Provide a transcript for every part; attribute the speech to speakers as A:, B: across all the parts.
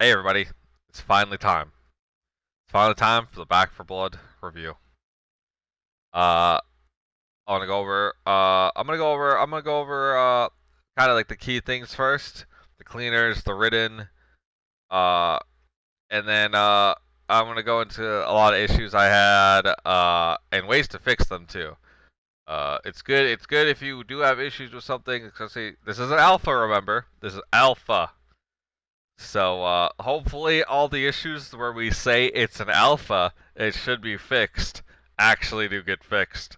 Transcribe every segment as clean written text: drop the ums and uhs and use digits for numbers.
A: Hey everybody, it's finally time. It's finally time for the Back for Blood review. I want to go over. I'm gonna go over. Kind of like the key things first, the cleaners, the ridden, uh, and then I'm gonna go into a lot of issues I had, and ways to fix them too. It's good. It's good if you do have issues with something. Especially this is an alpha. Remember, this is alpha. So hopefully all the issues where we say it's an alpha, it should be fixed, actually do get fixed.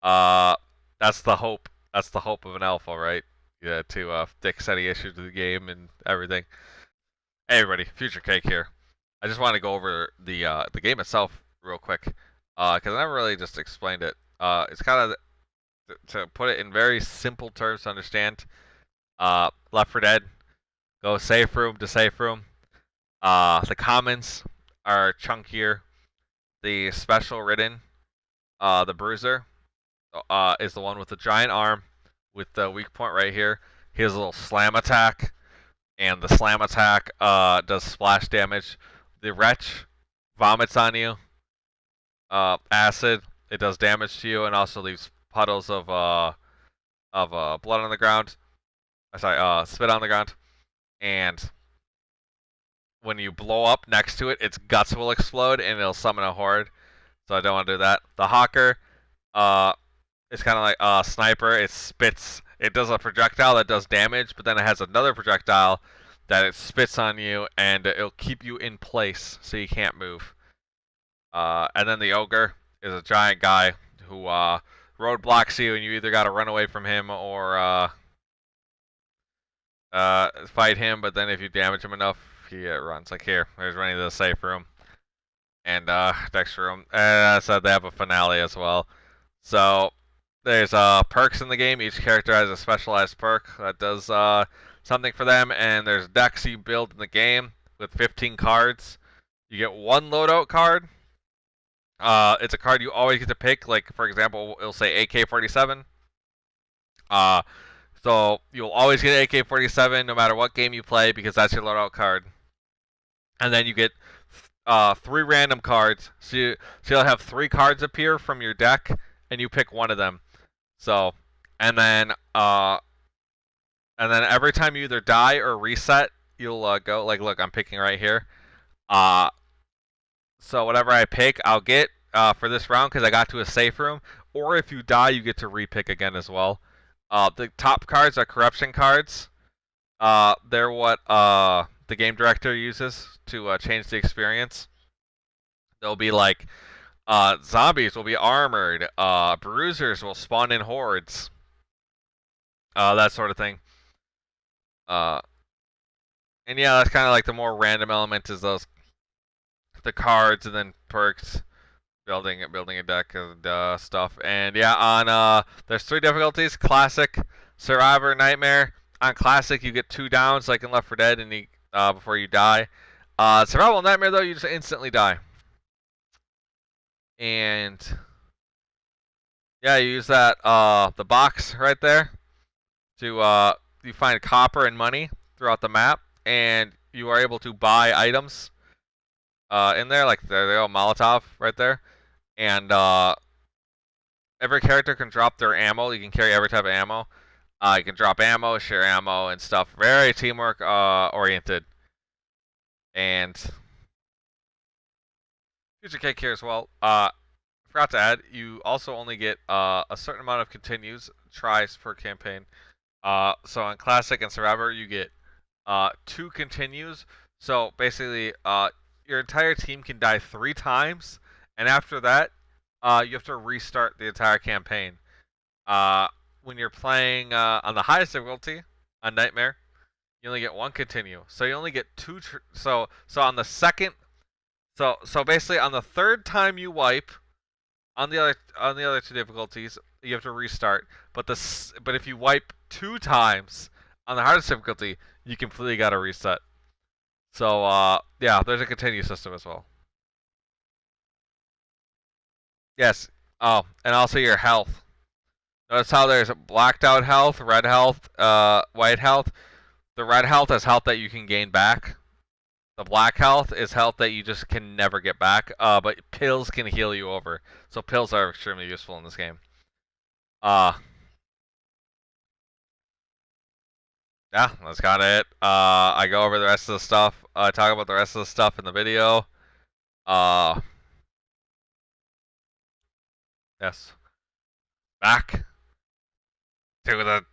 A: Uh, that's the hope. That's the hope of an alpha, right? Yeah, to fix any issues with the game and everything. Hey everybody, Future Cake here. I just want to go over the game itself real quick, because I never really just explained it. It's kind of to put it in very simple terms to understand. Left 4 Dead, go safe room to safe room. The commons are chunkier. The special ridden, the bruiser, is the one with the giant arm with the weak point right here. He has a little slam attack, and the slam attack does splash damage. The wretch vomits on you, acid. It does damage to you and also leaves puddles of blood on the ground. Sorry, spit on the ground. And when you blow up next to it, its guts will explode and it'll summon a horde. So I don't want to do that. The Hawker, uh, is kind of like a sniper. It spits. It does a projectile that does damage, but then it has another projectile that it spits on you and it'll keep you in place so you can't move. And then the Ogre is a giant guy who roadblocks you, and you either got to run away from him or fight him. But then if you damage him enough, he runs. Like here, there's running to the safe room and next room. And I said they have a finale as well. So there's perks in the game. Each character has a specialized perk that does something for them, and there's decks you build in the game with 15 cards. You get one loadout card. It's a card you always get to pick. Like for example, it'll say AK-47. Uh, so you'll always get AK-47 no matter what game you play because that's your loadout card. And then you get 3 random cards. So you'll have 3 cards appear from your deck, and you pick one of them. So, and then every time you either die or reset, you'll go like, look, I'm picking right here. So whatever I pick, I'll get for this round because I got to a safe room. Or if you die, you get to repick again as well. The top cards are corruption cards. They're what the game director uses to change the experience. They'll be like zombies will be armored. Bruisers will spawn in hordes. That sort of thing. And yeah, that's kind of like the more random element is the cards and then perks, building a deck and stuff. And yeah, on there's 3 difficulties: classic, survivor, nightmare. On classic, you get 2 downs like in Left 4 Dead, and before you die. Survival nightmare though, you just instantly die. And yeah, you use that the box right there to you find copper and money throughout the map, and you are able to buy items in there. Like there they go, Molotov right there, and every character can drop their ammo. You can carry every type of ammo. You can drop ammo, share ammo, and stuff. Very teamwork oriented. And Future Cake here as well. Forgot to add, you also only get a certain amount of continues tries per campaign. So on Classic and Survivor, you get 2 continues. So basically, your entire team can die 3 times, and after that, you have to restart the entire campaign. When you're playing on the highest difficulty, on Nightmare, you only get 1 continue. So you only get 2. So on the second, so basically on the 3rd time you wipe, on the other 2 difficulties, you have to restart. But if you wipe 2 times on the hardest difficulty, you completely got to reset. So yeah, there's a continue system as well. Yes. Oh, and also your health. Notice how there's blacked out health, red health, white health. The red health is health that you can gain back. The black health is health that you just can never get back. But pills can heal you over. So pills are extremely useful in this game. Yeah, that's kind of it. I go over the rest of the stuff. I talk about the rest of the stuff in the video. Yes. Back to the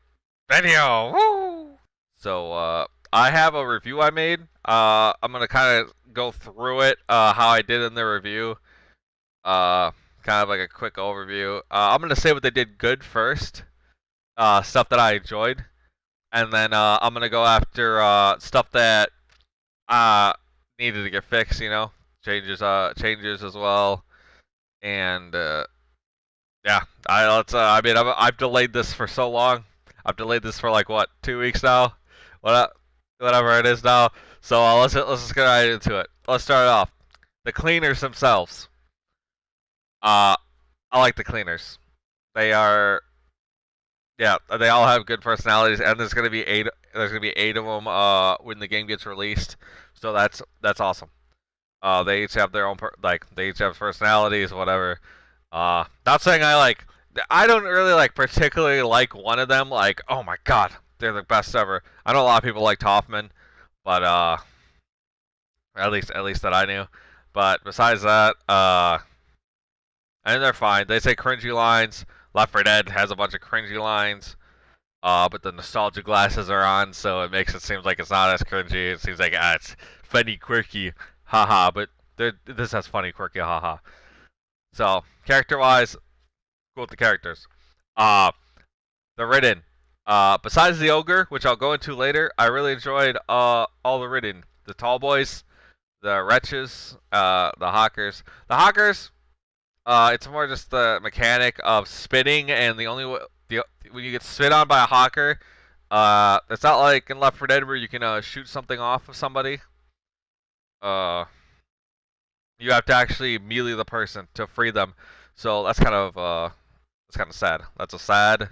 A: video. Woo! So, I have a review I made. I'm gonna kind of go through it, how I did in the review. Kind of like a quick overview. I'm gonna say what they did good first. Stuff that I enjoyed, and then I'm gonna go after stuff that needed to get fixed. You know, changes as well, and yeah. I mean, I've delayed this for so long. I've delayed this for like what 2 weeks now, whatever it is now. So let's just get right into it. Let's start off. The cleaners themselves. I like the cleaners. They are, yeah, they all have good personalities, and there's gonna be eight. There's gonna be 8 of them when the game gets released. So that's awesome. They each have their own they each have personalities, whatever. Not saying I don't really particularly like one of them. Like, oh my god, they're the best ever. I know a lot of people like Hoffman, but at least that I knew. But besides that, and they're fine. They say cringy lines. Left 4 Dead has a bunch of cringy lines. But the nostalgia glasses are on, so it makes it seem like it's not as cringy. It seems like it's funny, quirky, haha. But this has funny, quirky, haha. So character-wise, cool with the characters. The written. Besides the ogre, which I'll go into later, I really enjoyed all the written. The tall boys, the wretches, the hawkers. The hawkers, it's more just the mechanic of spitting, and the only when you get spit on by a hawker, it's not like in Left 4 Dead where you can shoot something off of somebody. You have to actually melee the person to free them. So that's kind of sad. That's a sad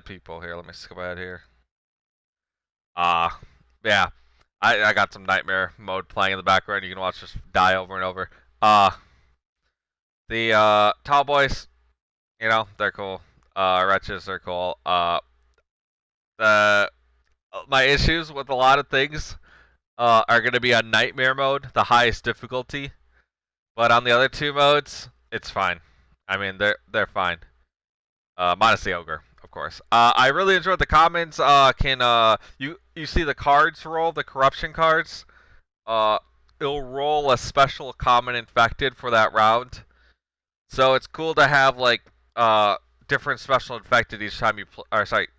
A: people here. Let me skip ahead here. Yeah. I got some nightmare mode playing in the background. You can watch just die over and over. The tall boys, you know, they're cool. Wretches, they're cool. The my issues with a lot of things are gonna be on nightmare mode, the highest difficulty. But on the other 2 modes, it's fine. I mean, they're fine. Minus the ogre, of course. I really enjoyed the comments. You see the cards roll, the corruption cards? It'll roll a special common infected for that round. So it's cool to have different special infected each time you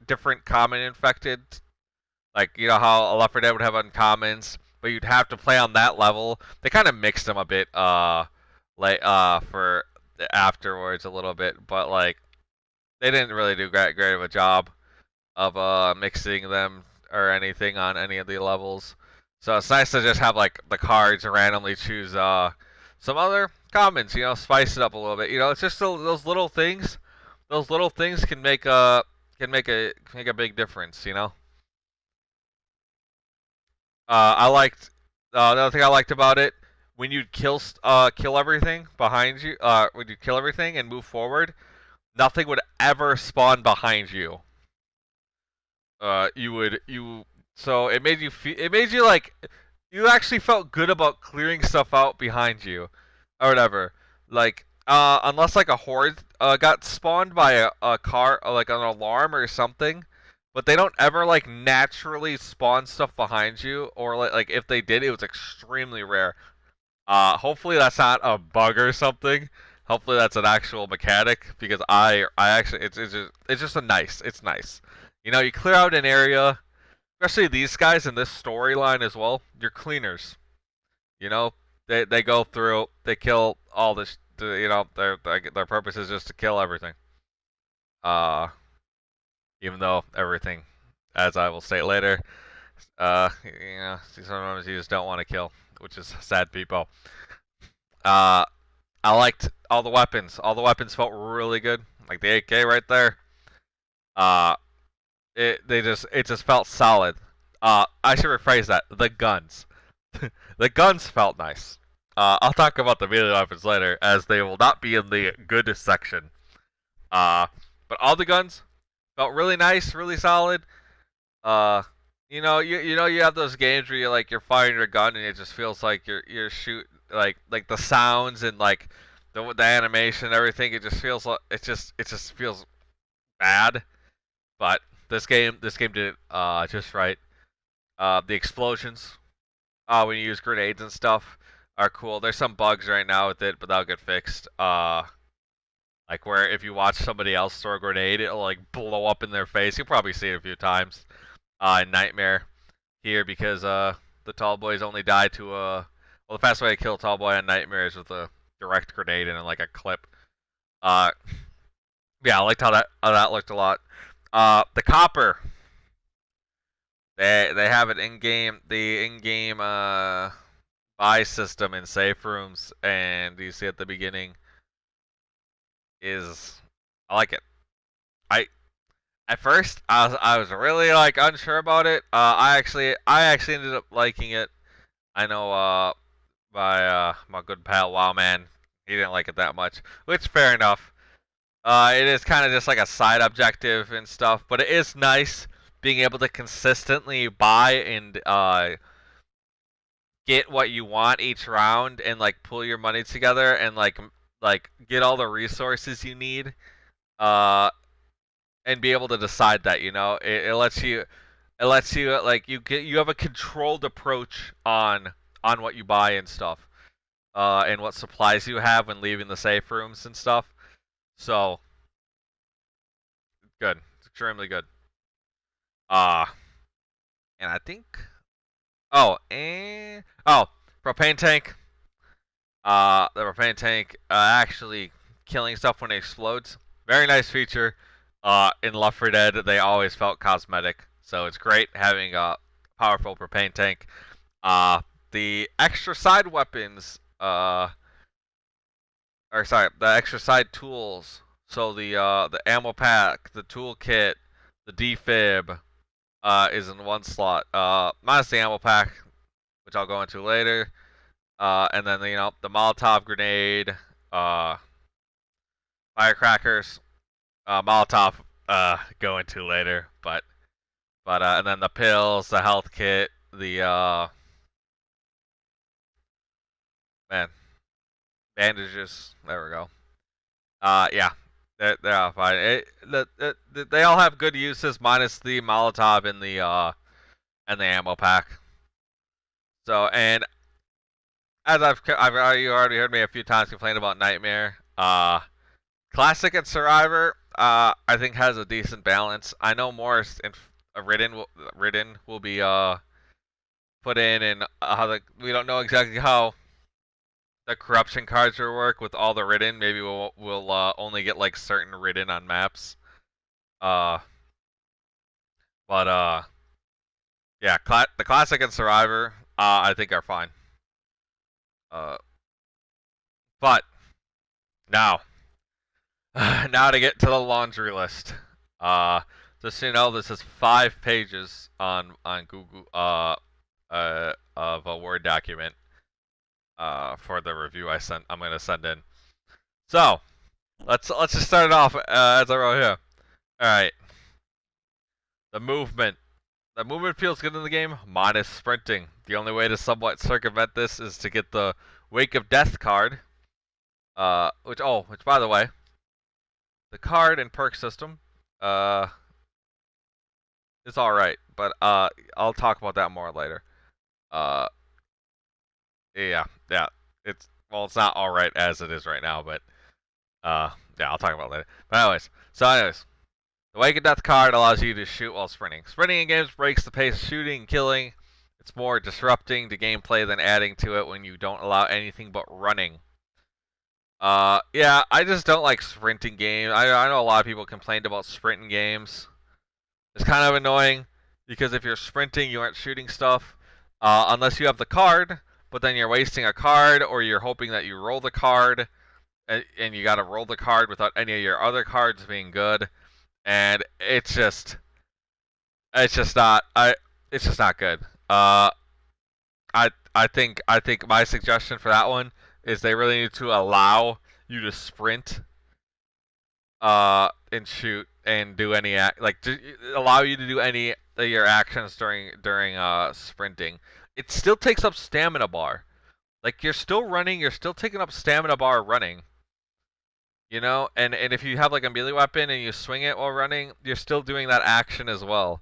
A: different common infected. Like, you know how Left 4 Dead would have uncommons, but you'd have to play on that level. They kind of mixed them a bit, for afterwards a little bit, but they didn't really do great of a job of mixing them or anything on any of the levels. So it's nice to just have the cards randomly choose some other commons, you know, spice it up a little bit. You know, it's just those little things. Those little things can make a big difference, you know. I liked another thing I liked about it when you kill everything behind you. When you kill everything and move forward, nothing would ever spawn behind you. So it made you you actually felt good about clearing stuff out behind you, or whatever. Unless a horde got spawned by a car, like an alarm or something. But they don't ever naturally spawn stuff behind you, or if they did, it was extremely rare. Hopefully that's not a bug or something. Hopefully that's an actual mechanic, because I actually it's just it's nice. You know, you clear out an area, especially these guys in this storyline as well. You're cleaners. You know, they go through, they kill all this. You know, their purpose is just to kill everything. Even though everything, as I will state later, you know, sometimes you just don't want to kill, which is sad, people. I liked all the weapons. All the weapons felt really good. Like the AK right there. It just felt solid. I should rephrase that. The guns. The guns felt nice. I'll talk about the melee weapons later, as they will not be in the good section. Uh, but all the guns felt really nice, really solid. Uh, you have those games where you're firing your gun and it just feels like you're shoot like the sounds and like the animation and everything. It just feels like it just feels bad. But this game did it just right. The explosions when you use grenades and stuff are cool. There's some bugs right now with it, but that'll get fixed. Like where if you watch somebody else throw a grenade, it'll like blow up in their face. You'll probably see it a few times. Nightmare here because the tall boys only die to well, the fast way to kill a tall boy on Nightmare is with a direct grenade and like a clip. Uh yeah, I liked how that looked a lot. The copper. They have it in-game buy system in safe rooms, and you see at the beginning is I like it. I At first I was really like unsure about it. I actually ended up liking it. I know my good pal Wow Man, he didn't like it that much, which fair enough. It is kind of just like a side objective and stuff, but it is nice being able to consistently buy and get what you want each round and like pull your money together and like get all the resources you need. Uh, and be able to decide that it lets you like you have a controlled approach on what you buy and stuff and what supplies you have when leaving the safe rooms and stuff. So good, extremely good. uh and I think propane tank. The propane tank actually killing stuff when it explodes, very nice feature. In Left 4 Dead, they always felt cosmetic, so it's great having a powerful propane tank. The extra side weapons, or sorry, the extra side tools. So the ammo pack, the toolkit, the defib, is in one slot. Minus the ammo pack, which I'll go into later. And then the Molotov grenade, uh, firecrackers, Molotov, go into later, but and then the pills, the health kit, the man bandages. There we go. Yeah, they're all fine. They all have good uses, minus the Molotov and the ammo pack. So and as you already heard me a few times complain about Nightmare. Classic and Survivor, I think has a decent balance. I know more Ridden will be put in, and we don't know exactly how the corruption cards will work with all the Ridden. Maybe we'll only get like certain Ridden on maps. Uh, but yeah, the Classic and Survivor, I think are fine. But now. Now to get to the laundry list. Just so you know, this is 5 pages on Google of a Word document for the review I'm gonna send in. So let's just start it off as I wrote here. All right, the movement. The movement feels good in the game, minus sprinting. The only way to somewhat circumvent this is to get the Wake of Death card. Which by the way, the card and perk system is alright, but I'll talk about that more later. Uh, yeah, it's not alright as it is right now, but yeah, I'll talk about it later. But anyways, the Wake of Death card allows you to shoot while sprinting. Sprinting in games breaks the pace of shooting and killing. It's more disrupting to gameplay than adding to it when you don't allow anything but running. Yeah, I just don't like sprinting games. I know a lot of people complained about sprinting games. It's kind of annoying because if you're sprinting, you aren't shooting stuff unless you have the card. But then you're wasting a card, or you're hoping that you roll the card, and you got to roll the card without any of your other cards being good, and it's just not good. I think my suggestion for that one is they really need to allow you to sprint and shoot and do any allow you to do any of your actions during sprinting. It still takes up stamina bar. Like you're still running, you're still taking up stamina bar running. You know, and if you have like a melee weapon and you swing it while running, you're still doing that action as well.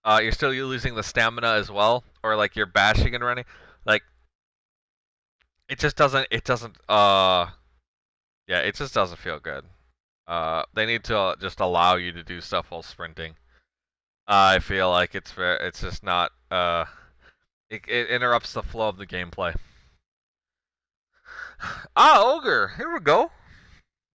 A: You're still using the stamina as well, or like you're bashing and running. Like it doesn't yeah, it just doesn't feel good. They need to just allow you to do stuff while sprinting. I feel like it's just not it interrupts the flow of the gameplay. Ogre, here we go.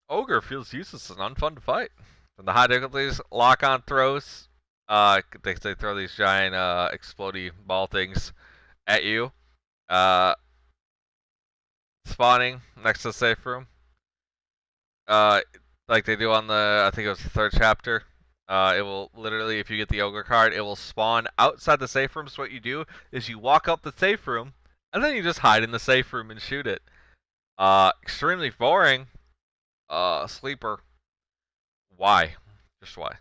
A: Ogre feels useless and unfun to fight. From the high difficulties, lock on throws. They throw these giant explodey ball things at you. Uh, Spawning next to the safe room. Uh, like they do on the, I think it was the 3rd chapter. It will literally, if you get the ogre card, it will spawn outside the safe room. So what you do is you walk up the safe room, and then you just hide in the safe room and shoot it. Extremely boring. Sleeper. Why? Just why?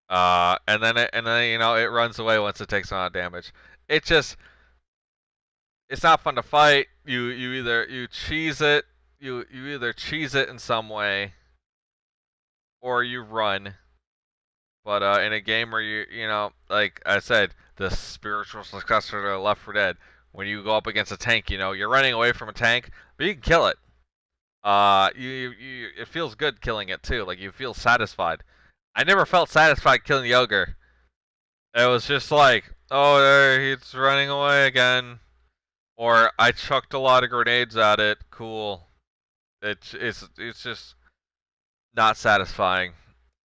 A: And then you know it runs away once it takes on damage. It just it's not fun to fight. You either cheese it, you either cheese it in some way, or you run. But in a game where you know, like I said, the spiritual successor to Left 4 Dead, when you go up against a tank, you know, you're running away from a tank, but you can kill it. It feels good killing it too. Like you feel satisfied. I never felt satisfied killing the ogre. It was just like, oh, there he's running away again, or I chucked a lot of grenades at it. Cool. It's just not satisfying.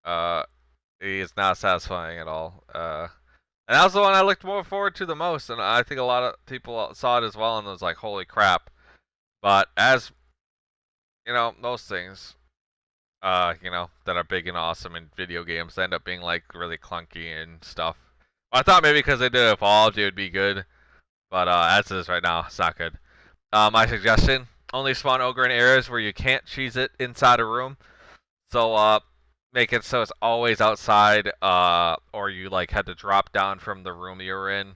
A: Uh, it's not satisfying at all. And that was the one I looked more forward to the most, and I think a lot of people saw it as well and was like, holy crap. But as you know, those things, you know, that are big and awesome in video games end up being like really clunky and stuff. Well, I thought maybe because they did it with all, it would be good, but as it is right now, it's not good. My suggestion: only spawn ogre in areas where you can't cheese it inside a room. So make it so it's always outside, or you like had to drop down from the room you're in.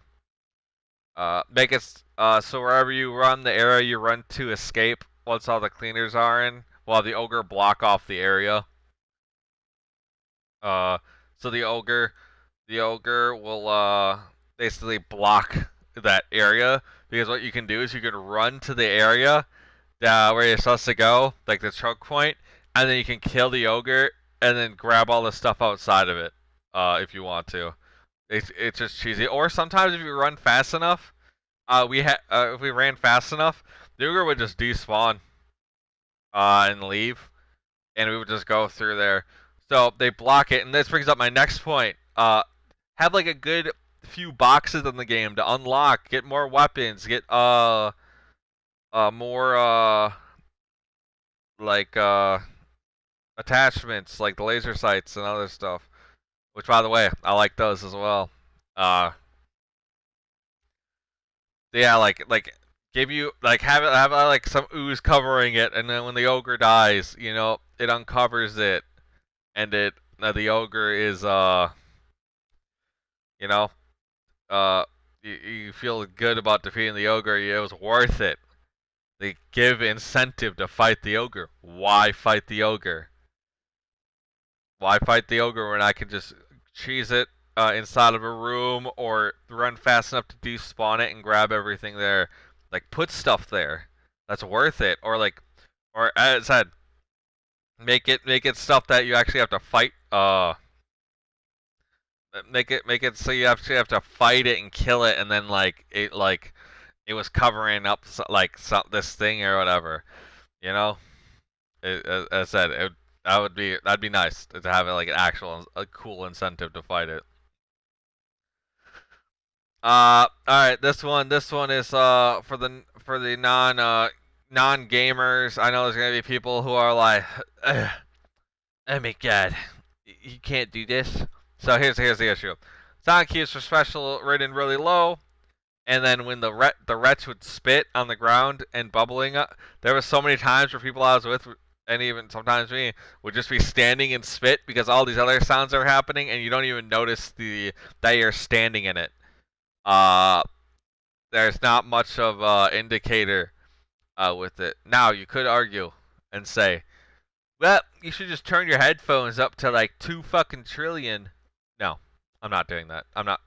A: Make it so wherever you run, the area you run to escape once all the cleaners are in, while the ogre block off the area. So the ogre will basically block that area, because what you can do is you can run to the area where you're supposed to go, like the choke point, and then you can kill the ogre and then grab all the stuff outside of it, if you want to. It's just cheesy. Or sometimes if you run fast enough, if we ran fast enough, the ogre would just despawn and leave, and we would just go through there. So they block it, and this brings up my next point. Have like a good few boxes in the game to unlock, get more weapons, get more like attachments like the laser sights and other stuff. Which, by the way, I like those as well. Yeah, like give you like have like some ooze covering it, and then when the ogre dies, you know, it uncovers it, and the ogre is you know, you feel good about defeating the ogre. It was worth it. They give incentive to fight the ogre. Why fight the ogre? Why fight the ogre when I can just cheese it inside of a room, or run fast enough to despawn it and grab everything there? Like, put stuff there. That's worth it. Or as I said, make it stuff that you actually have to fight. Make it so you actually have to fight it and kill it, and then it was covering up this thing or whatever. You know, as I said, that'd be nice to have like an actual a cool incentive to fight it. All right, this one is for the non gamers. I know there's gonna be people who are like, oh my god, you can't do this. So here's the issue. Sound cues for special rated really low. And then when the wretch would spit on the ground and bubbling up, there was so many times where people I was with, and even sometimes me, would just be standing and spit because all these other sounds are happening, and you don't even notice that you're standing in it. Uh, there's not much of indicator with it. Now you could argue and say, well, you should just turn your headphones up to like 2 fucking trillion. No, I'm not doing that. I'm not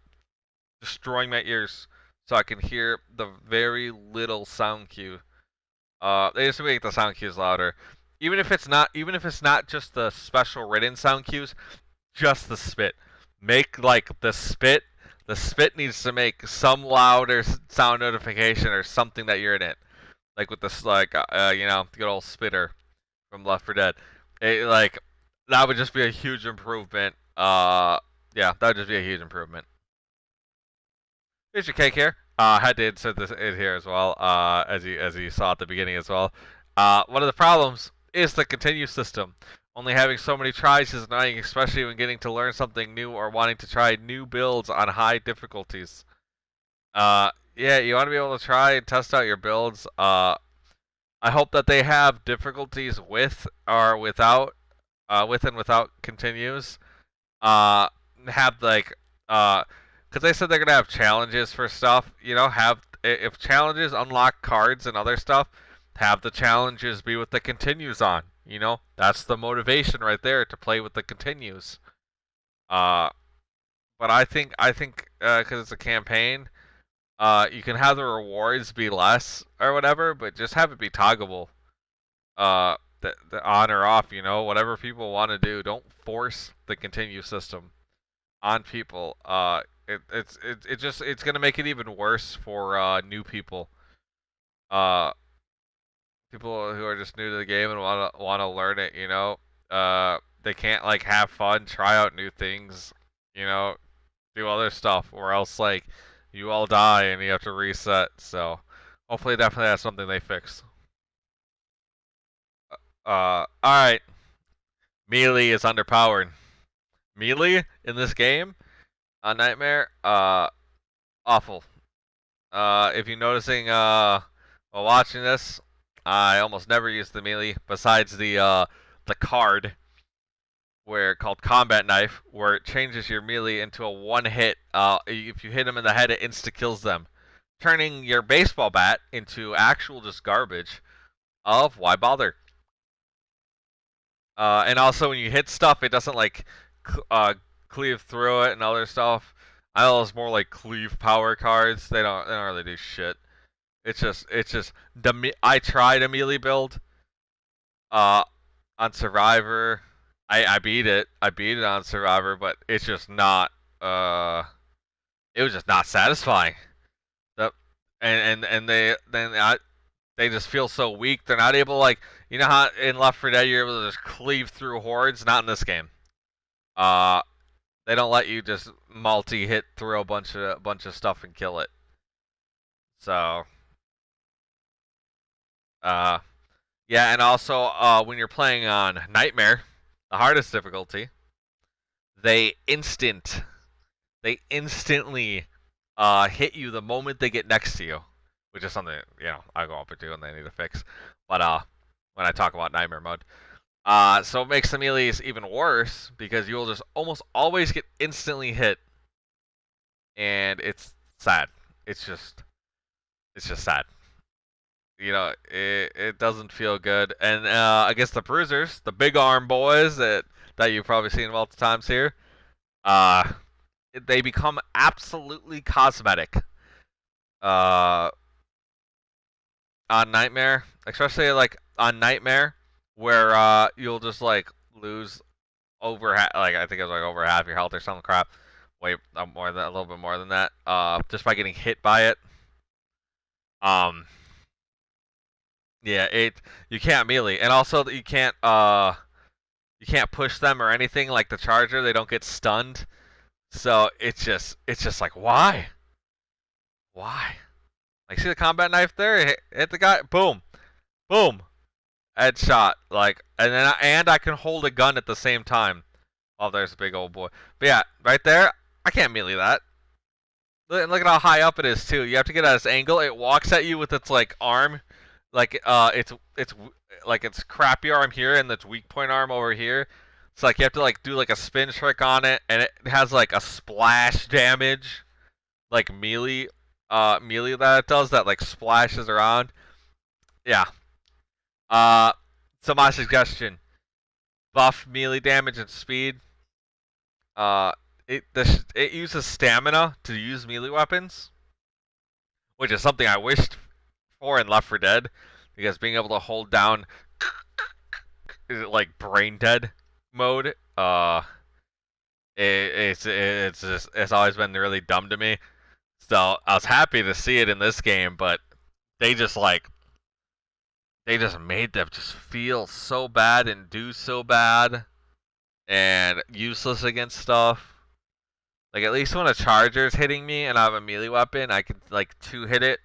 A: destroying my ears so I can hear the very little sound cue. They just make the sound cues louder. Even if it's not just the special written sound cues, just the spit. Make like the spit. The spit needs to make some louder sound notification or something that you're in it. Like with this, like the good old spitter from Left 4 Dead. Like that would just be a huge improvement. Yeah, that would just be a huge improvement. Here's your cake here. Had to insert this in here as well, as you saw at the beginning as well. One of the problems is the continue system. Only having so many tries is annoying, especially when getting to learn something new or wanting to try new builds on high difficulties. Yeah, you want to be able to try and test out your builds. I hope that they have difficulties with or without, with and without continues. Have like, because they said they're gonna have challenges for stuff. You know, have if challenges unlock cards and other stuff, have the challenges be with the continues on. You know, that's the motivation right there to play with the continues. Uh, but I think because it's a campaign, you can have the rewards be less or whatever, but just have it be toggleable. The on or off, you know, whatever people want to do. Don't force the continue system on people. It's gonna make it even worse for new people. Uh, People who are just new to the game and wanna learn it. You know, they can't like have fun, try out new things. You know, do other stuff, or else like you all die and you have to reset. So hopefully, definitely that's something they fix. All right. Melee is underpowered. Melee in this game on Nightmare, awful. If you're noticing, while watching this, I almost never use the melee besides the card where called Combat Knife, where it changes your melee into a one hit. If you hit them in the head, it insta kills them, turning your baseball bat into actual just garbage. Of why bother? And also when you hit stuff, it doesn't like cleave through it and other stuff. I know it's more like cleave power cards. They don't really do shit. It's just I tried a melee build uh on Survivor. I beat it. I beat it on Survivor, but it's just not it was just not satisfying. The and they just feel so weak. They're not able, like, you know how in Left 4 Dead you're able to just cleave through hordes? Not in this game. Uh they don't let you just multi-hit through a bunch of stuff and kill it. So uh yeah, and also when you're playing on Nightmare, the hardest difficulty, they instantly hit you the moment they get next to you, which is something, you know, I go up and do and they need to fix. But when I talk about Nightmare mode, so it makes the melees even worse because you'll just almost always get instantly hit, and it's sad. It's just sad. You know, it doesn't feel good. And I guess the bruisers, the big arm boys that you've probably seen multiple times here, uh, they become absolutely cosmetic. Uh, on Nightmare, especially like on Nightmare, where you'll just like lose like I think it was like over half your health or some crap. Wait, more than a little bit more than that. Just by getting hit by it. Um, yeah, you can't melee, and also you can't push them or anything like the charger. They don't get stunned. So it's just like, why? Like, see the combat knife there? Hit the guy, boom, boom, headshot. Like, and I can hold a gun at the same time. Oh, there's a big old boy. But yeah, right there, I can't melee that. look at how high up it is too. You have to get at this angle. It walks at you with its like arm, like it's like its crappy arm here and its weak point arm over here. It's like you have to like do like a spin trick on it, and it has like a splash damage, like melee that it does that like splashes around. Yeah. So my suggestion: buff melee damage and speed. Uh, it uses stamina to use melee weapons, which is something I wished for in Left 4 Dead, because being able to hold down like brain dead mode, it's always been really dumb to me. So I was happy to see it in this game, but they just made them just feel so bad and do so bad and useless against stuff. Like, at least when a charger's hitting me and I have a melee weapon, I can like two hit it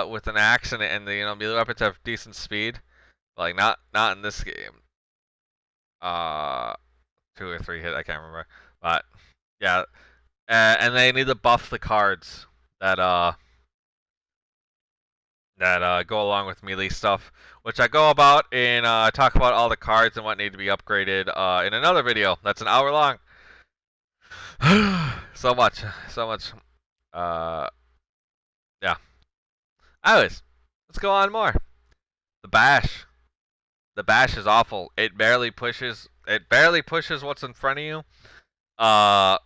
A: with an axe, and the melee weapons have decent speed. But, like, not in this game. 2 or 3 hit, I can't remember. But yeah, and they need to buff the cards that go along with melee stuff, which I go about and talk about all the cards and what need to be upgraded in another video that's an hour long. so much. Yeah. Anyways, let's go on more. The bash. The bash is awful. It barely pushes what's in front of you. The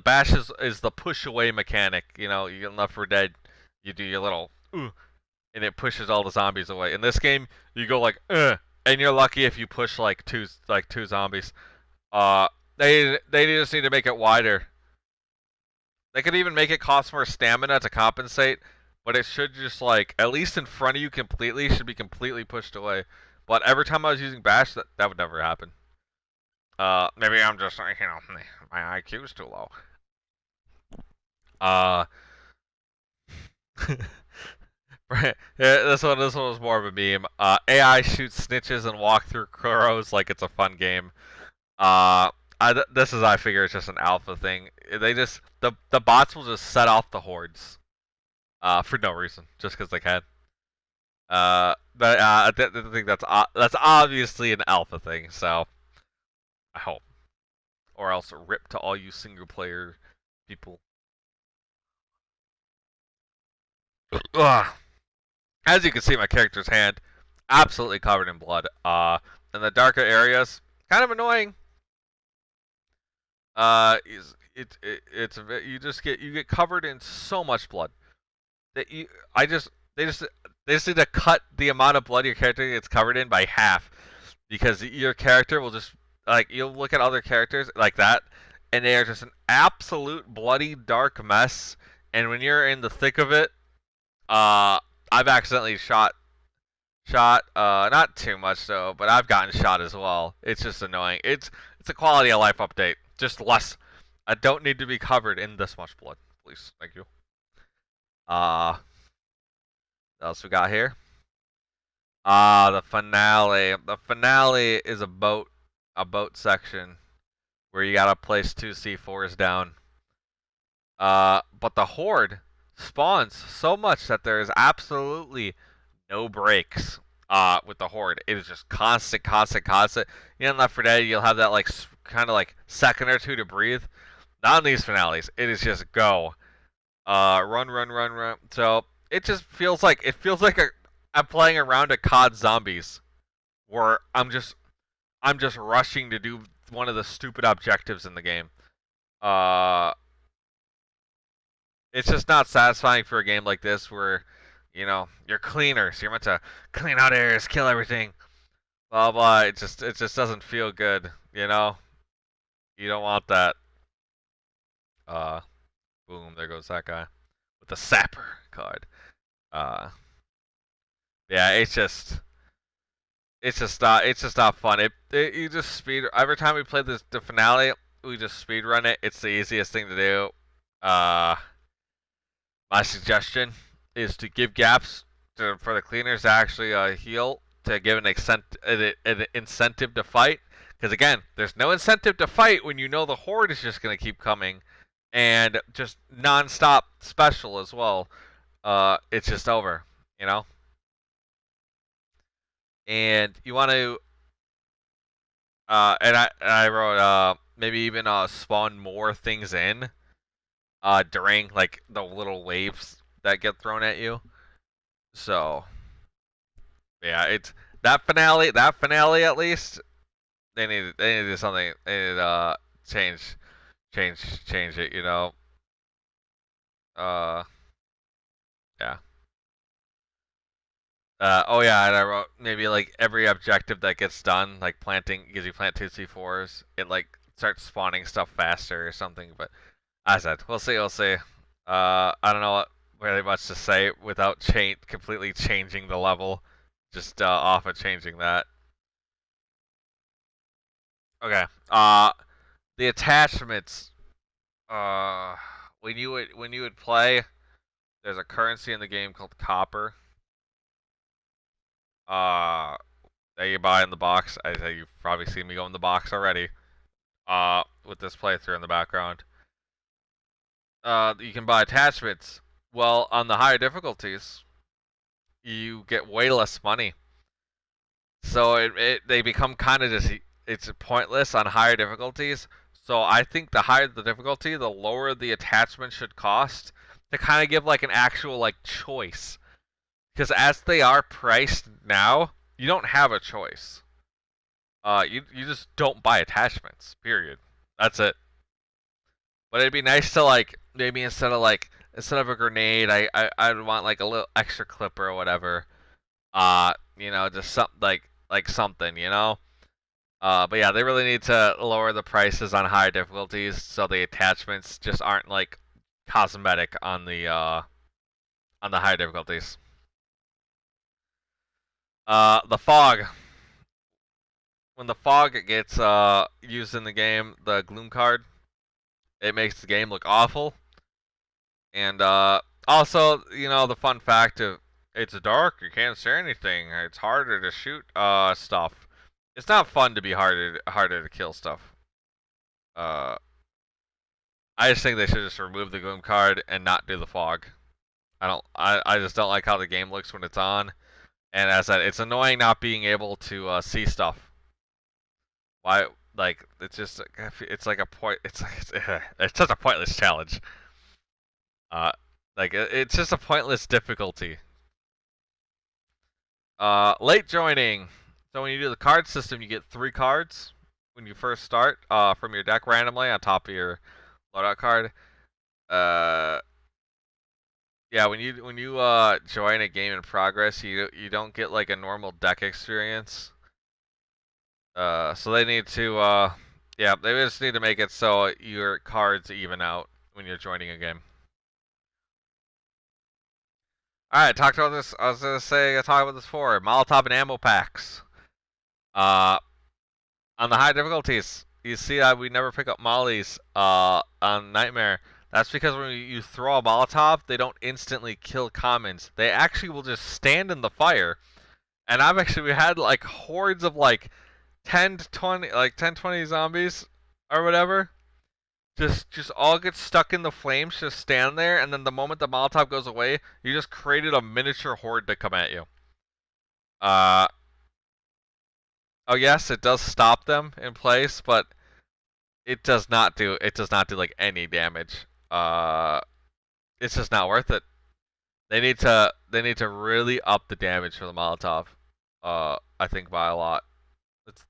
A: bash is the push away mechanic. You get Left 4 Dead, you do your little and it pushes all the zombies away. In this game, you go like and you're lucky if you push like two zombies. They just need to make it wider. They could even make it cost more stamina to compensate, but it should just like at least in front of you completely should be completely pushed away. But every time I was using bash, that would never happen. Maybe I'm just my IQ's too low. This one was more of a meme. AI shoots snitches and walk through crows like it's a fun game. I figure it's just an alpha thing. The bots will just set off the hordes, for no reason, just because they can. But I think that's obviously an alpha thing. So I hope, or else rip to all you single player people. As you can see, my character's hand absolutely covered in blood. In the darker areas, kind of annoying. You get covered in so much blood that they just need to cut the amount of blood your character gets covered in by half, because your character will just like you'll look at other characters like that, and they are just an absolute bloody dark mess. And when you're in the thick of it, I've accidentally shot not too much though, but I've gotten shot as well. It's just annoying. It's a quality of life update. Just less. I don't need to be covered in this much blood, please. Thank you. What else we got here? The finale. The finale is a boat section where you gotta place 2 C4s down. But the horde spawns so much that there is absolutely no breaks with the horde. It is just constant. In Left 4 Dead, you'll have that like kind of like second or two to breathe. Not in these finales. It is just go. Run. So it just feels like I'm playing around a COD Zombies, where I'm just rushing to do one of the stupid objectives in the game. It's just not satisfying for a game like this where, you're cleaners. You're meant to clean out areas, kill everything, blah blah. It just doesn't feel good. You don't want that. Boom, there goes that guy with the sapper card. Yeah, it's just not fun. You just speed every time we play the finale. We just speed run it. It's the easiest thing to do. My suggestion is to give gaps for the cleaners to actually heal, to give an incentive to fight. Because again, there's no incentive to fight when you know the horde is just going to keep coming, and just non-stop special as well, it's just over, you know. And you want to, and I wrote maybe even spawn more things in during like the little waves that get thrown at you. So yeah, it's that finale at least they needed something. They needed change change it. You know. Uh yeah. Oh yeah, and I wrote maybe like every objective that gets done, like planting, gives you plant 2C4s, it like starts spawning stuff faster or something. But as I said, we'll see, we'll see. I don't know what really much to say without completely changing the level, just off of changing that. Okay. The attachments. Uh, when you would play, there's a currency in the game called copper. Uh, that you buy in the box. I think you've probably seen me go in the box already. With this playthrough in the background. You can buy attachments. Well, on the higher difficulties, you get way less money. So they become kind of just it's pointless on higher difficulties. So I think the higher the difficulty, the lower the attachment should cost to kind of give like an actual like choice. Because as they are priced now, you don't have a choice. You just don't buy attachments. Period. That's it. But it'd be nice to like maybe instead of a grenade, I'd want like a little extra clipper or whatever. Just something like something, you know. But yeah, they really need to lower the prices on higher difficulties so the attachments just aren't like cosmetic on the higher difficulties. The fog. When the fog gets used in the game, the gloom card, it makes the game look awful. And also, the fun fact of it's dark, you can't see anything. It's harder to shoot stuff. It's not fun to be harder to kill stuff. Uh, I just think they should just remove the gloom card and not do the fog. I just don't like how the game looks when it's on. And as I said, it's annoying not being able to see stuff. Why? Like it's like a point. It's such a pointless challenge. Uh, it's just a pointless difficulty. Late joining. So when you do the card system, you get 3 cards when you first start from your deck randomly on top of your loadout card. Uh, yeah, when you join a game in progress, you don't get like a normal deck experience. So they need to yeah, they just need to make it so your cards even out when you're joining a game. All right, talked about this. I was gonna say I talked about this before. Molotov and ammo packs. Uh, on the high difficulties, you see that we never pick up mollies on Nightmare. That's because when you throw a Molotov, they don't instantly kill commons. They actually will just stand in the fire. And we had like hordes of like 10 to 20 like 10 20 zombies or whatever. Just all get stuck in the flames, just stand there, and then the moment the Molotov goes away, you just created a miniature horde to come at you. Uh oh yes, it does stop them in place, but it does not do like any damage. It's just not worth it. They need to really up the damage for the Molotov. I think by a lot. It's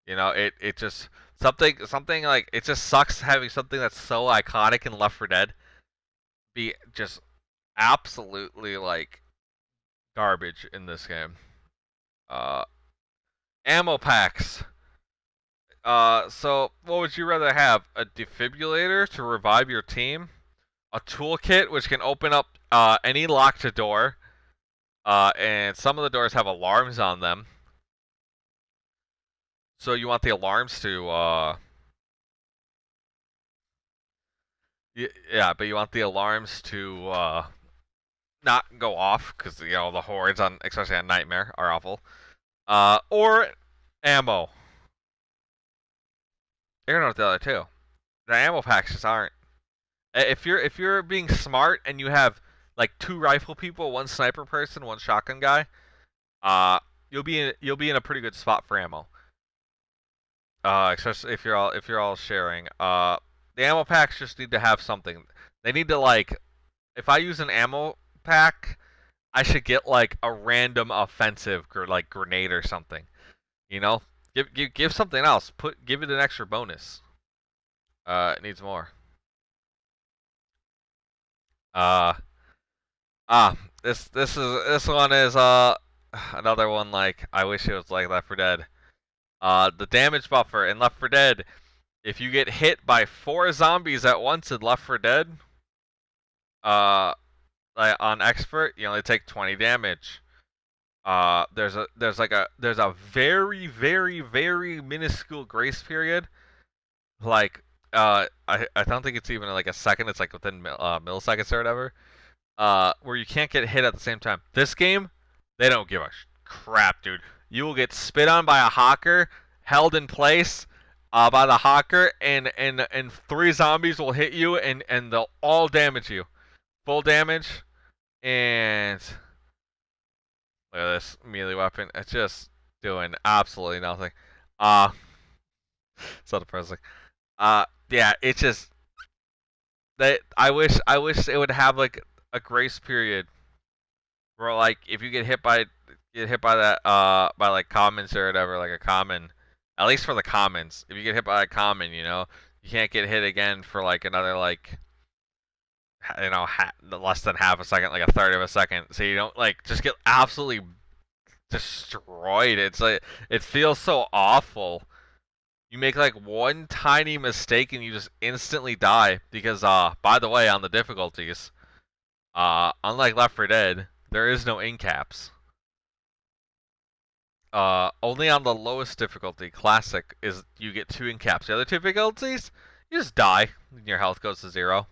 A: it just something like it just sucks having something that's so iconic in Left 4 Dead be just absolutely like garbage in this game. Uh, Ammo packs. So what would you rather have? A defibrillator to revive your team, a toolkit which can open up any locked door, and some of the doors have alarms on them. So you want the alarms to yeah, but you want the alarms to not go off because the hordes on especially on Nightmare are awful. Or ammo. You're gonna know the other two. The ammo packs just aren't. If you're being smart and you have like 2 rifle people, 1 sniper person, 1 shotgun guy, uh, you'll be in a pretty good spot for ammo. Especially if you're all sharing. The ammo packs just need to have something. They need to like, if I use an ammo pack, I should get like a random offensive like grenade or something. You know, give something else. Give it an extra bonus. It needs more. Uh, ah, this one is another one like I wish it was like Left 4 Dead. The damage buffer in Left 4 Dead. If you get hit by 4 zombies at once in Left 4 Dead, uh, like on expert, you only take 20 damage. There's a very minuscule grace period. Like, I don't think it's even like a second. It's like within milliseconds or whatever. Where you can't get hit at the same time. This game, they don't give a crap, dude. You will get spit on by a hawker, held in place by the hawker, and 3 zombies will hit you, and they'll all damage you. Full damage, and look at this melee weapon. It's just doing absolutely nothing. Uh, so depressing. Yeah, it's just that I wish it would have like a grace period where like if you get hit by that by like commons or whatever, like a common, at least for the commons, if you get hit by a common, you know, you can't get hit again for like another like less than half a second, like a third of a second, so you don't like just get absolutely destroyed. It's like it feels so awful. You make like one tiny mistake and you just instantly die because by the way, on the difficulties, unlike Left 4 Dead, there is no in caps. Only on the lowest difficulty, classic, is you get 2 in caps. The other 2 difficulties, you just die and your health goes to 0.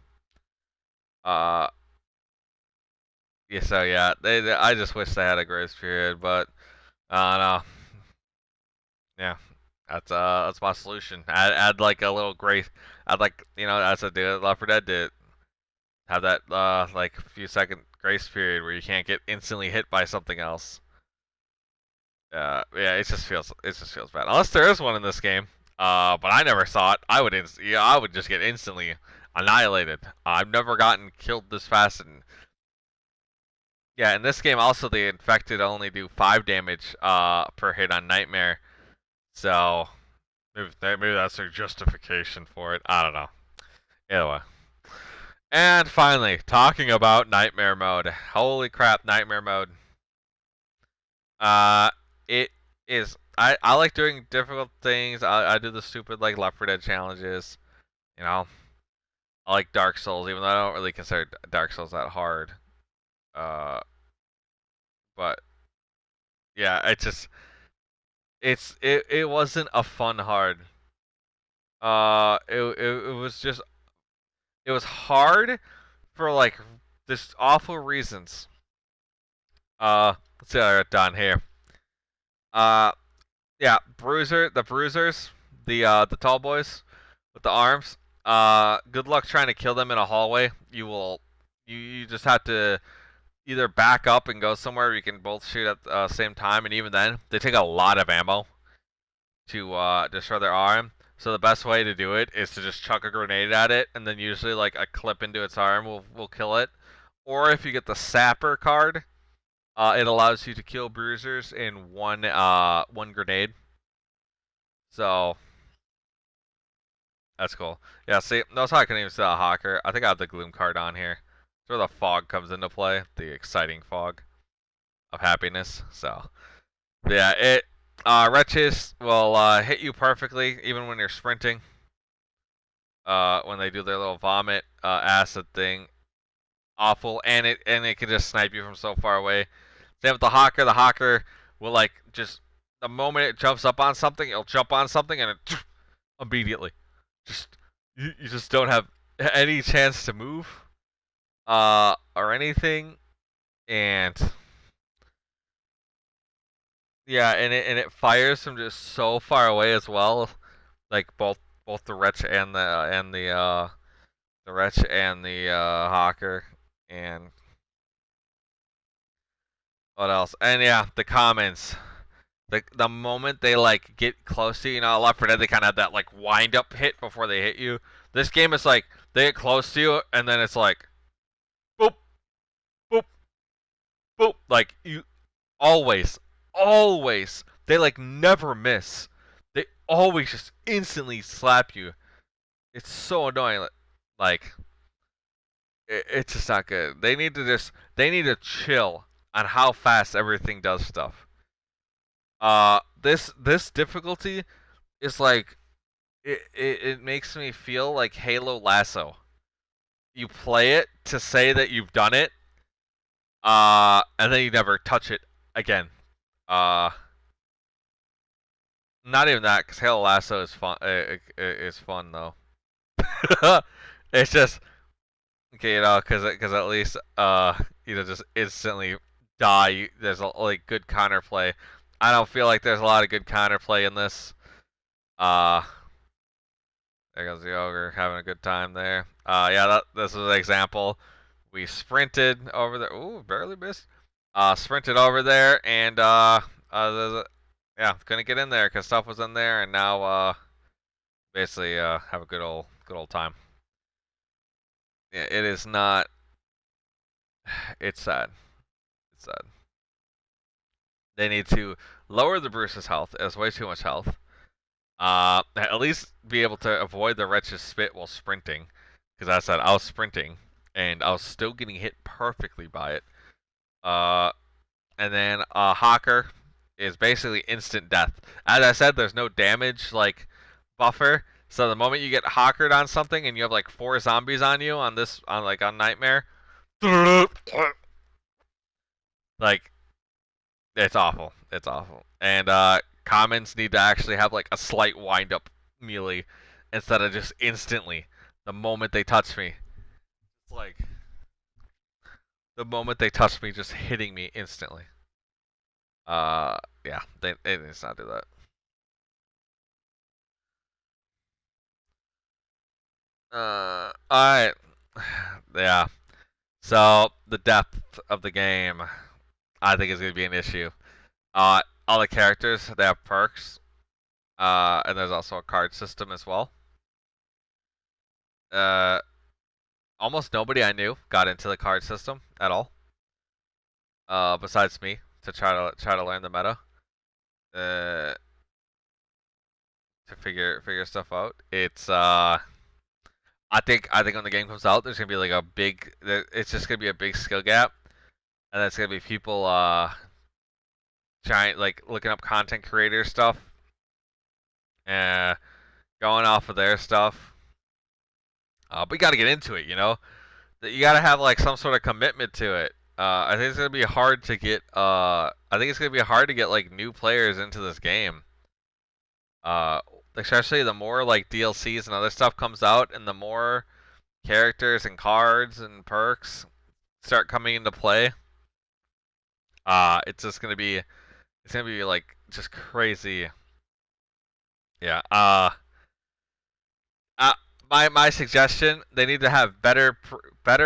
A: Uh yeah, so yeah, I just wish they had a grace period, but no. Yeah. That's my solution. Add like a little grace. Add like as I did Left 4 Dead did. Have that like few second grace period where you can't get instantly hit by something else. Yeah, it just feels bad. Unless there is one in this game. But I never saw it. I would just get instantly annihilated. I've never gotten killed this fast. And yeah, in this game also the infected only do 5 damage per hit on Nightmare. So maybe that's their justification for it. I don't know. Either way. And finally, talking about Nightmare mode. Holy crap, Nightmare mode. Uh, it is. I like doing difficult things. I do the stupid like Left 4 Dead challenges. You know, I like Dark Souls, even though I don't really consider Dark Souls that hard. Uh, but yeah, it wasn't a fun hard. It was just it was hard for like this awful reasons. Let's see what I got done here. Uh, yeah, the bruisers, the tall boys with the arms. Good luck trying to kill them in a hallway. You just have to either back up and go somewhere where you can both shoot at the same time, and even then, they take a lot of ammo to destroy their arm. So the best way to do it is to just chuck a grenade at it, and then usually like a clip into its arm will kill it. Or if you get the sapper card, it allows you to kill bruisers in one grenade. So that's cool. Yeah, see, notice how I couldn't even see a hawker. I think I have the gloom card on here. That's where the fog comes into play, the exciting fog of happiness. So yeah, wretches will hit you perfectly even when you're sprinting. When they do their little vomit acid thing, awful, and it can just snipe you from so far away. Same with the hawker. The hawker will like just the moment it jumps up on something, it'll jump on something and it immediately just you just don't have any chance to move or anything, and yeah, and it fires from just so far away as well, like both the wretch and the The Wretch and the Hawker, and what else? And yeah, the comments. The moment they like get close to you, Left 4 Dead, they kind of have that like wind up hit before they hit you. This game is like they get close to you and then it's like boop, boop, boop. Like you always they like never miss. They always just instantly slap you. It's so annoying. Like it's just not good. They need to chill on how fast everything does stuff. This difficulty is like it makes me feel like Halo Lasso. You play it to say that you've done it, and then you never touch it again. Not even that, because Halo Lasso is fun. Is fun though. It's just okay, because at least just instantly die. There's a like good counterplay. I don't feel like there's a lot of good counterplay in this. There goes the ogre having a good time there. Yeah, this is an example. We sprinted over there. Ooh, barely missed. Sprinted over there, and yeah, couldn't get in there because stuff was in there, and now basically have a good old time. Yeah, it is not. It's sad. It's sad. They need to lower the Bruce's health. It has way too much health. At least be able to avoid the Wretch's spit while sprinting. Because as I said, I was sprinting, and I was still getting hit perfectly by it. And then Hawker is basically instant death. As I said, there's no damage like buffer. So the moment you get hawkered on something and you have like 4 zombies on you on Nightmare, like it's awful. It's awful. And commons need to actually have like a slight wind up melee instead of just instantly the moment they touch me. It's like the moment they touch me, just hitting me instantly. Yeah, they need to not do that. Alright. Yeah. So, the depth of the game, I think is going to be an issue. All the characters, they have perks. And there's also a card system as well. Almost nobody I knew got into the card system at all. Besides me, to try to learn the meta. To figure stuff out. It's I think when the game comes out, there's gonna be like a big. It's just gonna be a big skill gap, and that's gonna be people trying like looking up content creator stuff, and going off of their stuff. But you gotta get into it, You gotta have like some sort of commitment to it. I think it's gonna be hard to get. I think it's gonna be hard to get like new players into this game. Especially the more like DLCs and other stuff comes out, and the more characters and cards and perks start coming into play. It's gonna be like just crazy. Yeah. My suggestion: they need to have better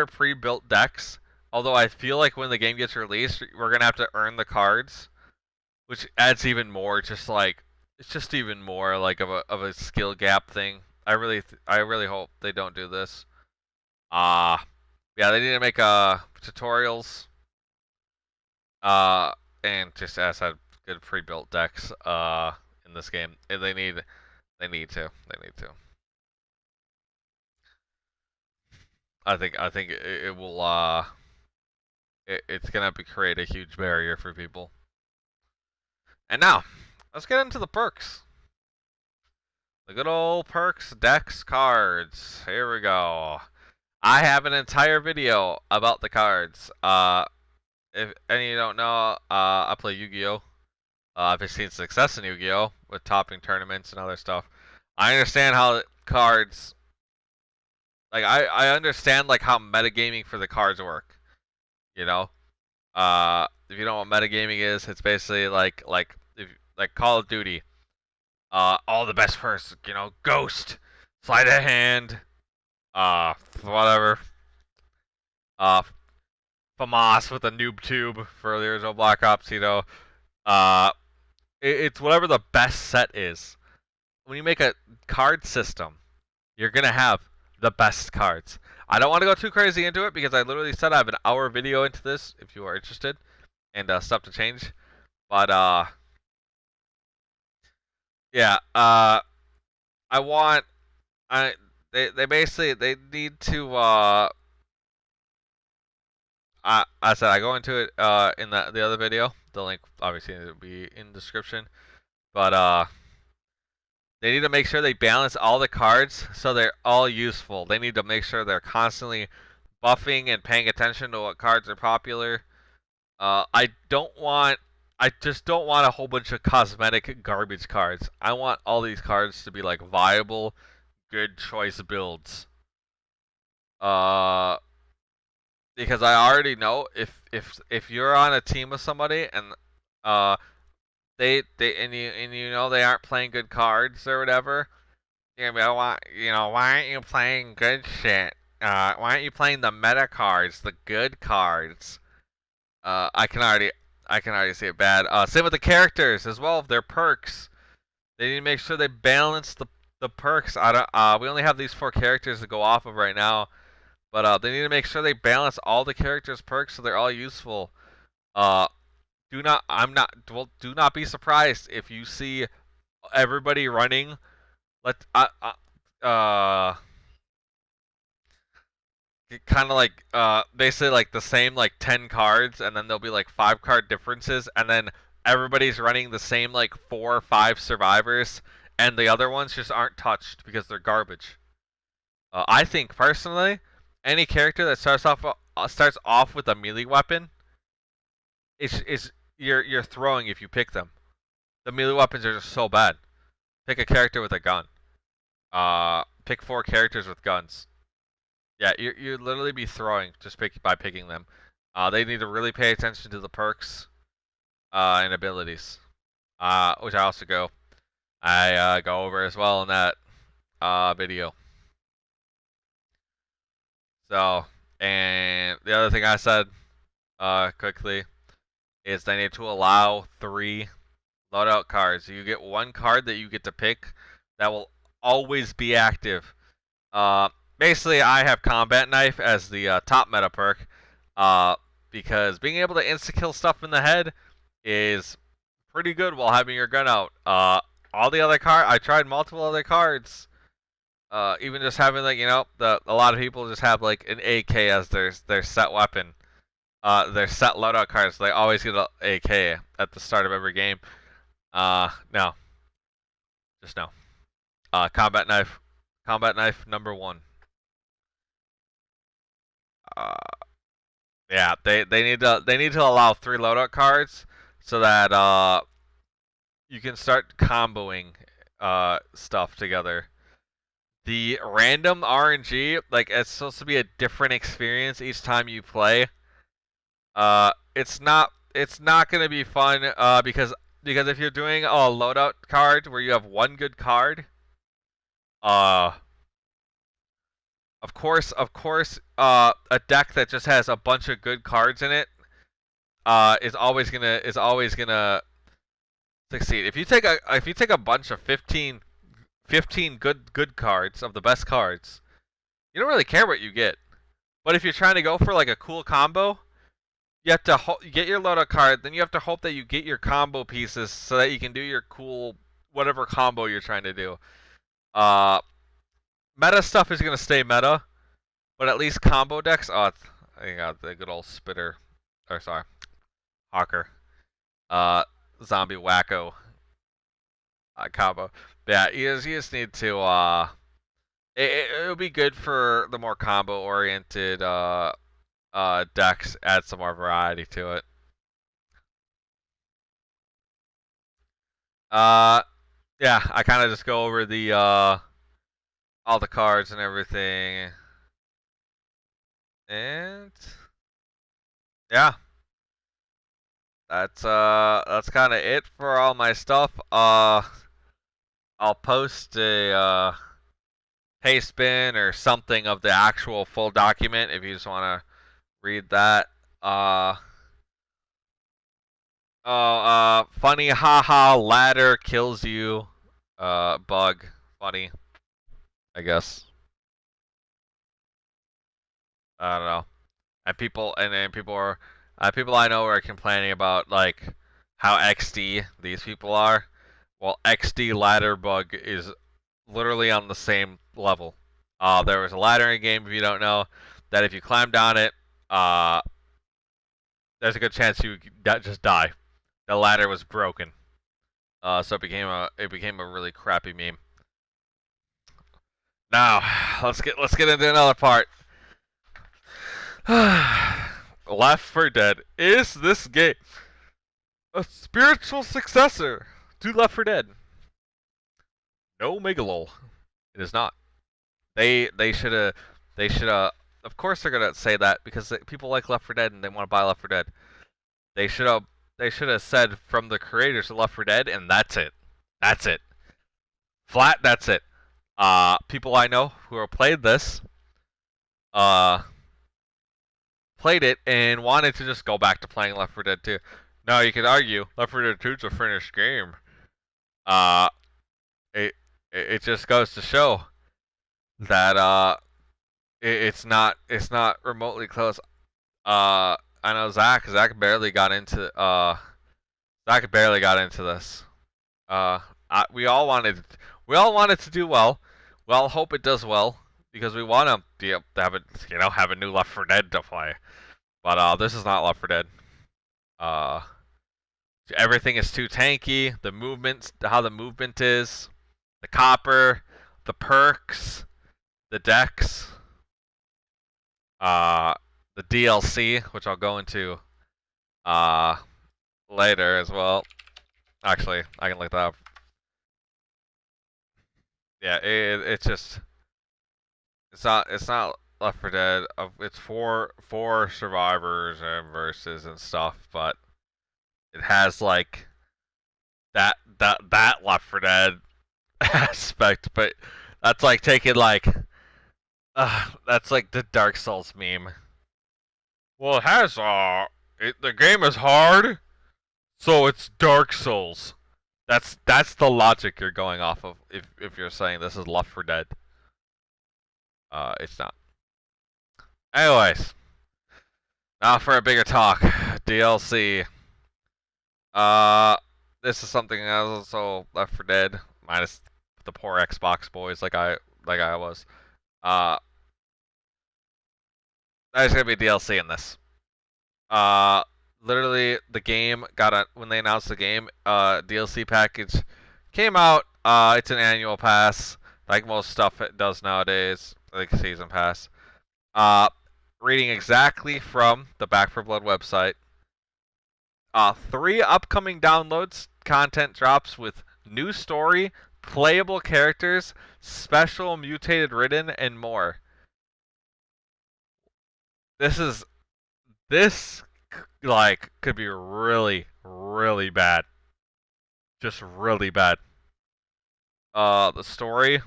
A: pre-built decks. Although I feel like when the game gets released, we're gonna have to earn the cards, which adds even more. It's just even more like of a skill gap thing. I really hope they don't do this. Yeah, they need to make tutorials. And just as I said, good pre-built decks in this game. They need to. I think it will it's gonna create a huge barrier for people. And now, let's get into the perks. The good old perks, decks, cards. Here we go. I have an entire video about the cards. If any of you don't know, I play Yu-Gi-Oh! I've seen success in Yu-Gi-Oh! With topping tournaments and other stuff. I understand how cards, like I understand like how metagaming for the cards work. If you know what metagaming is, it's basically like Call of Duty. All the best first, Ghost, sleight of hand, Whatever. Uh, FAMAS with a noob tube for the original Black Ops, you know. Uh, it's whatever the best set is. When you make a card system, you're gonna have the best cards. I don't want to go too crazy into it because I literally said I have an hour video into this if you are interested and stuff to change. But yeah, I want they basically they need to I said I go into it in the other video. The link obviously will be in the description. But they need to make sure they balance all the cards so they're all useful. They need to make sure they're constantly buffing and paying attention to what cards are popular. I just don't want a whole bunch of cosmetic garbage cards. I want all these cards to be like viable, good choice builds. Uh, because I already know if you're on a team with somebody and you know they aren't playing good cards or whatever, you're gonna be why aren't you playing good shit? Why aren't you playing the meta cards, the good cards? I can already see it bad. Same with the characters as well. Their perks. They need to make sure they balance the perks. I don't. We only have these 4 characters to go off of right now, but they need to make sure they balance all the characters' perks so they're all useful. Uh, do not. I'm not. Well, do not be surprised if you see everybody running. Let kind of like basically like the same like 10 cards, and then there'll be like 5 card differences, and then everybody's running the same like 4 or 5 survivors, and the other ones just aren't touched because they're garbage. I think personally, any character that starts off with a melee weapon is you're throwing if you pick them. The melee weapons are just so bad. Pick a character with a gun. Pick 4 characters with guns. Yeah, you'd literally be throwing just by picking them. They need to really pay attention to the perks and abilities, which I go over as well in that video. So, and the other thing I said quickly is they need to allow 3 loadout cards. You get 1 card that you get to pick that will always be active. Basically, I have Combat Knife as the top meta perk, because being able to insta-kill stuff in the head is pretty good while having your gun out. All the other I tried multiple other cards. Even just having like a lot of people just have like an AK as their set weapon. Their set loadout cards. So they always get an AK at the start of every game. No, just no. Combat Knife, number 1. Uh, yeah, they need to allow 3 loadout cards so that you can start comboing stuff together. The random RNG, like it's supposed to be a different experience each time you play. It's not gonna be fun because if you're doing a loadout card where you have 1 good card, uh of course, a deck that just has a bunch of good cards in it is always gonna succeed. If you take a bunch of 15 good cards of the best cards, you don't really care what you get. But if you're trying to go for like a cool combo, you have to get your loadout card. Then you have to hope that you get your combo pieces so that you can do your cool whatever combo you're trying to do. Meta stuff is gonna stay meta. But at least combo decks. Oh, I got the good old spitter. Or sorry, Hawker. Zombie wacko combo. But yeah, you just need to. It'll be good for the more combo oriented decks. Add some more variety to it. Yeah, I kind of just go over the all the cards and everything. And yeah, that's kind of it for all my stuff. I'll post a paste bin or something of the actual full document if you just want to read that. Funny, haha, ladder kills you. Bug, funny, I guess. I don't know. And people I know are complaining about like how XD these people are. Well, XD ladder bug is literally on the same level. There was a ladder in game, if you don't know, that if you climb down it, there's a good chance you just die. The ladder was broken. So it became a really crappy meme. Now, let's get into another part. Left 4 Dead. Is this game a spiritual successor to Left 4 Dead? No, megalol. It is not. They should have. Of course, they're gonna say that because people like Left 4 Dead and they want to buy Left 4 Dead. They should have. They should have said from the creators of Left 4 Dead, and that's it. That's it. Flat. That's it. People I know who have played this, played it and wanted to just go back to playing Left 4 Dead 2. Now you could argue Left 4 Dead 2 is a finished game. Uh, it just goes to show that it's not remotely close. I know Zach barely got into this. We all wanted to do well. We all hope it does well because we want to be able to have a new Left 4 Dead to play. But this is not Left 4 Dead. Everything is too tanky. The movement, how the movement is, the copper, the perks, the decks, the DLC, which I'll go into later as well. Actually, I can look that up. Yeah, it's just it's not Left 4 Dead. It's four survivors and versus and stuff, but it has like that Left 4 Dead aspect, but that's like taking like that's like the Dark Souls meme. Well, it has the game is hard, so it's Dark Souls. That's the logic you're going off of if you're saying this is Left 4 Dead. It's not. Anyways, now for a bigger talk. DLC. This is something that was also Left 4 Dead, minus the poor Xbox boys like I was. There's gonna be DLC in this. Literally the game when they announced the game, DLC package came out. It's an annual pass, like most stuff it does nowadays, like season pass. Reading exactly from the Back 4 Blood website. 3 upcoming downloads, content drops with new story, playable characters, special mutated written, and more. This like could be really, really bad. Just really bad. The story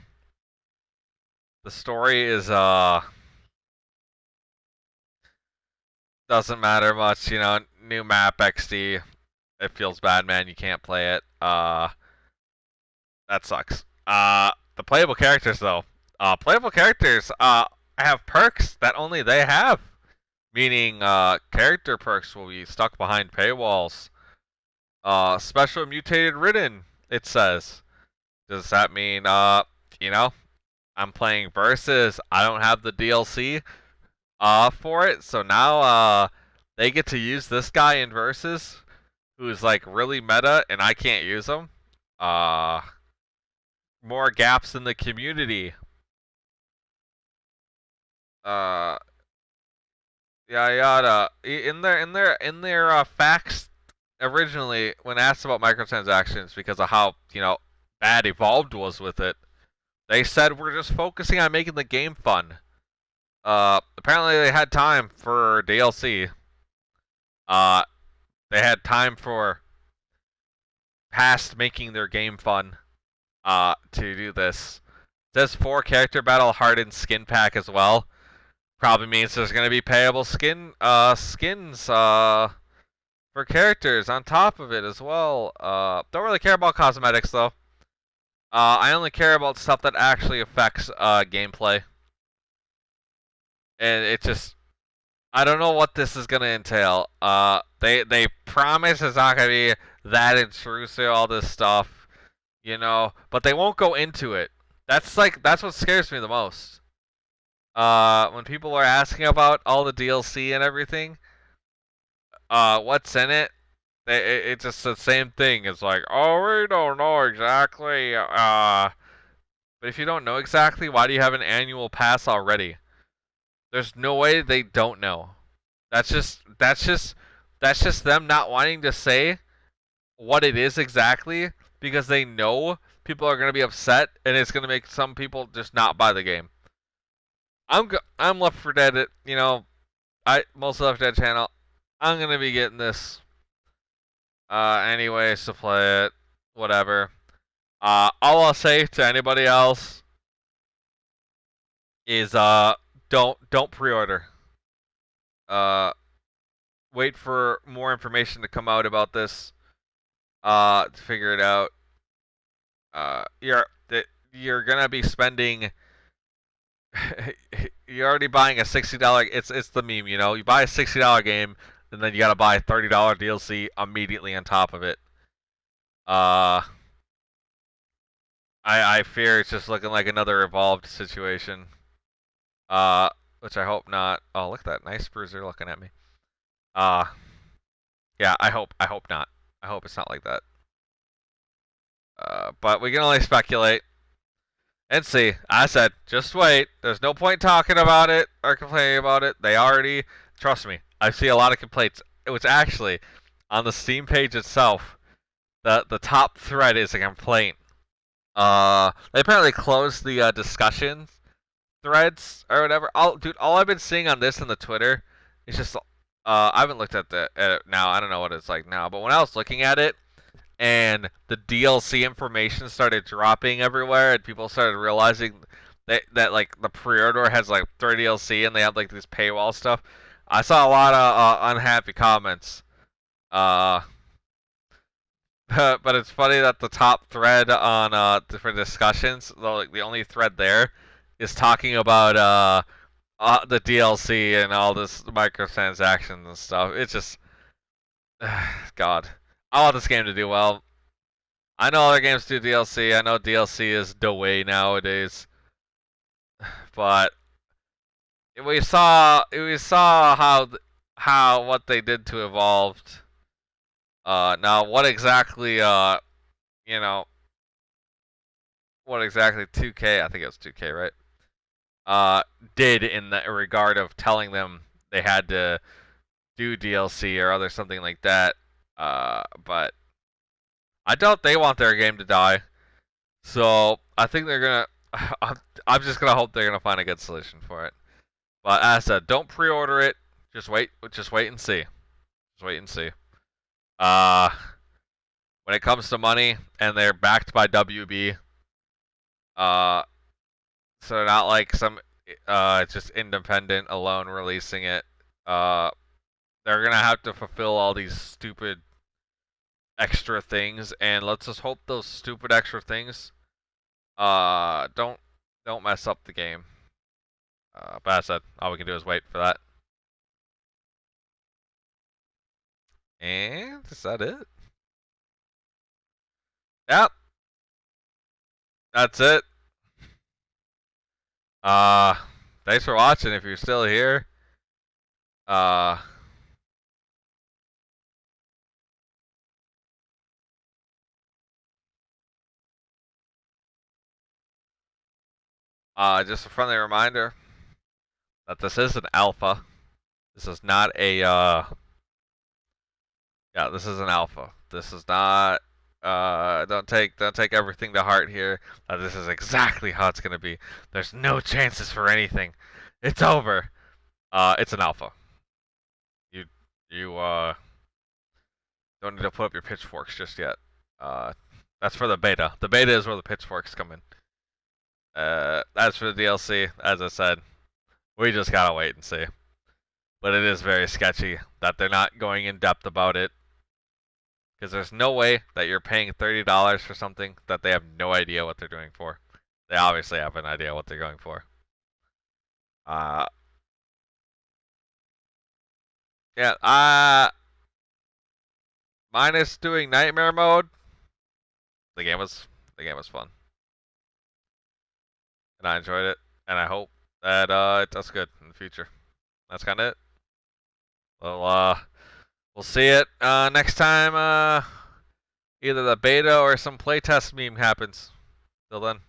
A: is doesn't matter much, new map XD. It feels bad, man, you can't play it. That sucks. The playable characters though. Playable characters have perks that only they have. Meaning character perks will be stuck behind paywalls. Special mutated written, it says. Does that mean I'm playing versus, I don't have the DLC for it, so now they get to use this guy in versus who's like really meta and I can't use him. More gaps in the community. Yada yada. In their facts originally, when asked about microtransactions because of how bad Evolved was with it, they said we're just focusing on making the game fun. Apparently they had time for DLC. They had time for past making their game fun. To do this. says 4 character battle hardened skin pack as well. Probably means there's gonna be payable skins for characters on top of it as well. Don't really care about cosmetics though. I only care about stuff that actually affects gameplay. And it just, I don't know what this is gonna entail. They promise it's not gonna be that intrusive, all this stuff, but they won't go into it. That's what scares me the most. When people are asking about all the DLC and everything, what's in it? It's just the same thing. It's like, oh, we don't know exactly. But if you don't know exactly, why do you have an annual pass already? There's no way they don't know. That's just them not wanting to say what it is exactly because they know people are gonna be upset and it's gonna make some people just not buy the game. I'm Left 4 Dead. Most Left 4 Dead channel. I'm gonna be getting this anyways to play it. Whatever. All I'll say to anybody else is don't pre-order. Wait for more information to come out about this. To figure it out. You're gonna be spending. You're already buying a $60. It's the meme, You buy a $60 game, and then you gotta buy a $30 DLC immediately on top of it. I fear it's just looking like another evolved situation. Which I hope not. Oh, look at that nice bruiser looking at me. Yeah, I hope not. I hope it's not like that. But we can only speculate and see. I said, just wait. There's no point talking about it or complaining about it. They already, trust me, I see a lot of complaints. It was actually on the Steam page itself. The top thread is a complaint. They apparently closed the discussions threads or whatever. All I've been seeing on this and the Twitter is just I haven't looked at it now. I don't know what it's like now, but when I was looking at it and the DLC information started dropping everywhere and people started realizing that like the pre-order has like 30 DLC and they have like this paywall stuff, I saw a lot of unhappy comments. But it's funny that the top thread on different discussions, like the only thread there, is talking about the DLC and all this microtransactions and stuff. It's just, God, I want this game to do well. I know other games do DLC. I know DLC is the way nowadays, but we saw how what they did to Evolved. Now what exactly you know what exactly 2K, I think it was 2K, right? Did in the regard of telling them they had to do DLC or other something like that. But I doubt they want their game to die. So I think they're gonna. I'm just gonna hope they're gonna find a good solution for it. But as I said, don't pre-order it. Just wait. Just wait and see. Just wait and see. Uh, when it comes to money and they're backed by WB, uh, so they're not like some just independent alone releasing it. They're gonna have to fulfill all these stupid extra things, and let's just hope those stupid extra things don't mess up the game. But as I said, all we can do is wait for that. And is that it? Yep, that's it. Uh, Thanks for watching. If you're still here, uh, just a friendly reminder that this is an alpha. This is not a yeah, this is an alpha. This is not don't take everything to heart here. This is exactly how it's gonna be. There's no chances for anything. It's over. It's an alpha. You you don't need to put up your pitchforks just yet. That's for the beta. The beta is where the pitchforks come in. As for the DLC, as I said, we just gotta wait and see. But it is very sketchy that they're not going in depth about it. Because there's no way that you're paying $30 for something that they have no idea what they're doing for. They obviously have an idea what they're going for. Yeah, minus doing nightmare mode, the game was fun. And I enjoyed it. And I hope that it does good in the future. That's kinda it. Well, we'll see it next time either the beta or some playtest meme happens. Till then.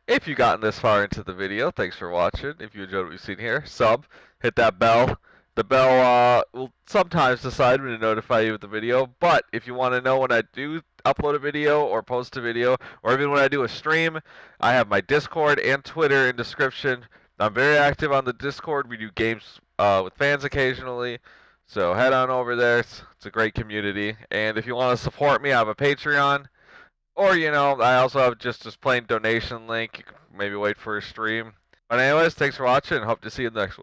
A: If you've gotten this far into the video, thanks for watching. If you enjoyed what you've seen here, sub, hit that bell. The bell will sometimes decide when to notify you with the video, but if you want to know when I do upload a video or post a video, or even when I do a stream, I have my Discord and Twitter in description. I'm very active on the Discord. We do games with fans occasionally, so head on over there. It's a great community. And if you want to support me, I have a Patreon. Or, I also have just this plain donation link. You can maybe wait for a stream. But anyways, thanks for watching. Hope to see you in the next one.